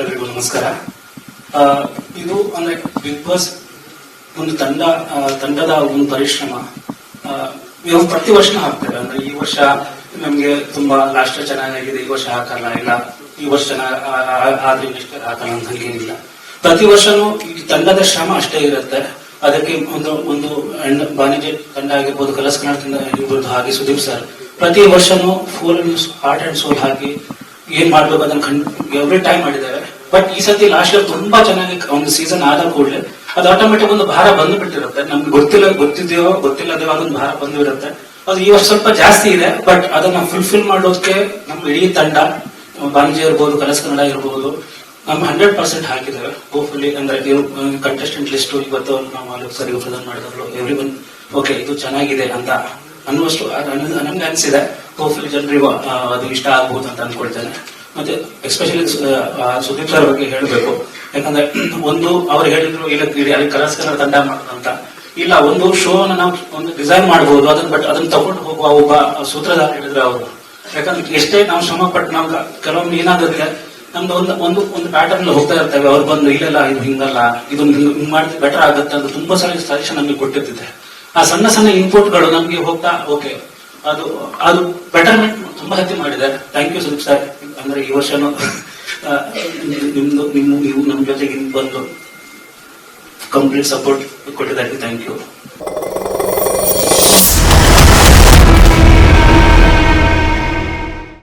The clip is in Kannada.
ಎಲ್ರಿಗೂ ನಮಸ್ಕಾರ. ಇದು ಅಂದ್ರೆ ಬಿಗ್ ಬಾಸ್ ಒಂದು ತಂಡದ ಒಂದು ಪರಿಶ್ರಮ. ಇವಾಗ ಪ್ರತಿ ವರ್ಷ ಹಾಕ್ತೇವೆ. ಅಂದ್ರೆ ಈ ವರ್ಷ ನಮ್ಗೆ ತುಂಬಾ ಲಾಸ್ಟ್ ಚೆನ್ನಾಗಿದೆ, ಈ ವರ್ಷ ಹಾಕಲ್ಲ, ಇಲ್ಲ ಈ ವರ್ಷ ಆದ್ರೆ ನೆಕ್ಸ್ಟ್ ಹಾಕಲ್ಲ ಅಂತ ಹಂಗೇನಿಲ್ಲ. ಪ್ರತಿ ವರ್ಷನೂ ಈ ತಂಡದ ಶ್ರಮ ಅಷ್ಟೇ ಇರುತ್ತೆ. ಅದಕ್ಕೆ ಒಂದು ಬಾಣಿಜ್ಯ ತಂಡ ಆಗಿರ್ಬೋದು, ಕಲರ್ಸ್ ಕನ್ನಡ ತಂಡ ಆಗಿರ್ಬೋದು, ಹಾಗೆ ಸುದೀಪ್ ಸರ್ ಪ್ರತಿ ವರ್ಷನೂ ಫುಲ್ ಹಾರ್ಟ್ ಅಂಡ್ ಸೋಲ್ ಹಾಕಿ ಏನ್ ಮಾಡ್ಬೇಕು ಅದನ್ನ ಎವ್ರಿ ಟೈಮ್ ಮಾಡಿದ್ದಾರೆ. ಬಟ್ ಈ ಸತಿ ಲಾಸ್ಟ್ ಇಯರ್ ತುಂಬಾ ಚೆನ್ನಾಗಿ ಒಂದು ಸೀಸನ್ ಆದ ಕೂಡಲೇ ಅದು ಆಟೋಮೆಟಿಕ್ ಒಂದು ಭಾರ ಬಂದು ಬಿಟ್ಟಿರುತ್ತೆ. ನಮ್ಗೆ ಗೊತ್ತಿಲ್ಲದೇವೋ ಅದೊಂದು ಭಾರ ಬಂದು ಇರುತ್ತೆ. ಅದು ಈ ವರ್ಷ ಸ್ವಲ್ಪ ಜಾಸ್ತಿ ಇದೆ. ಬಟ್ ಅದನ್ನ ಫುಲ್ಫಿಲ್ ಮಾಡೋದಕ್ಕೆ ನಮ್ಮ ಇಡೀ ತಂಡ, ಬಾಣಿಜ್ಯ ಇರ್ಬೋದು, ಕಲರ್ಸ್ ಕನ್ನಡ ಇರಬಹುದು, ನಮ್ಮ 100% ಹಾಕಿದ್ದೇವೆ. ಹೋಪ್ಫುಲಿ ಅಂದ್ರೆ ಕಂಟೆಸ್ಟೆಂಟ್ ಲಿಸ್ಟ್ ಇವತ್ತು ನಾವು ಆಲೋಕ್ ಸರ್ ಪ್ರೆಸೆಂಟ್ ಮಾಡಿದ್ರು. ಎವ್ರಿ ಒನ್ ಓಕೆ ಇದು ಚೆನ್ನಾಗಿದೆ ಅಂತ ಅನ್ನುವಷ್ಟು ನಮ್ಗೆ ಅನಿಸಿದೆ. ಹೋಪ್ಫುಲಿ ಜನರಿಗೂ ಅದು ಇಷ್ಟ ಆಗಬಹುದು ಅಂತ ಅನ್ಕೊಳ್ತೇನೆ. ಮತ್ತೆ ಎಸ್ಪೆಷಲಿ ಸುದೀಪ್ ಸರ್ ಬಗ್ಗೆ ಹೇಳಬೇಕು. ಯಾಕಂದ್ರೆ ಒಂದು ಅವ್ರು ಹೇಳಿದ್ರು ಇಲ್ಲ ಕಲರ್ಸ್ ಕನ್ನಡ ತಂಡ ಅಂತ, ಇಲ್ಲ ಒಂದು ಶೋನ ನಾವು ಒಂದು ಡಿಸೈನ್ ಮಾಡಬಹುದು ಅದನ್ನ, ಬಟ್ ಅದನ್ನ ತಗೊಂಡು ಹೋಗುವ ಒಬ್ಬ ಸೂತ್ರಧಾರ ಹೇಳಿದ್ರು ಅವರು. ಯಾಕಂದ್ರೆ ಎಷ್ಟೇ ನಾವು ಶ್ರಮ ಪಟ್ಟು ನಾವು ಕೆಲವೊಮ್ಮೆ ಏನಾಗುತ್ತೆ ನಮ್ದು ಒಂದು ಪ್ಯಾಟರ್ನ್ ಹೋಗ್ತಾ ಇರ್ತೇವೆ. ಅವ್ರು ಬಂದು ಇಲ್ಲೆಲ್ಲ ಇದು ಹಿಂಗಲ್ಲ, ಇದೊಂದು ಹಿಂಗ್ ಮಾಡಿದ್ರೆ ಬೆಟರ್ ಆಗುತ್ತೆ ಅಂತ ತುಂಬಾ ಸಲ ಸಜೆಷನ್ ನಮಗೆ ಕೊಟ್ಟಿರ್ತಿದೆ. ಆ ಸಣ್ಣ ಸಣ್ಣ ಇನ್ಪುಟ್ಗಳು ನಮ್ಗೆ ಹೋಗ್ತಾ ಓಕೆ ಅದು ಬೆಟರ್ಮೆಂಟ್ ತುಂಬಾ ಹೆಚ್ಚು ಮಾಡಿದೆ. Thank you Sudeep sir. ಅಂದ್ರೆ ಈ ವರ್ಷನೂ ನೀವು ನಮ್ಮ ಜೊತೆಗೆ ಬಂದು ಕಂಪ್ಲೀಟ್ ಸಪೋರ್ಟ್ ಕೊಟ್ಟಿದ್ದಕ್ಕೆ ಥ್ಯಾಂಕ್ ಯು.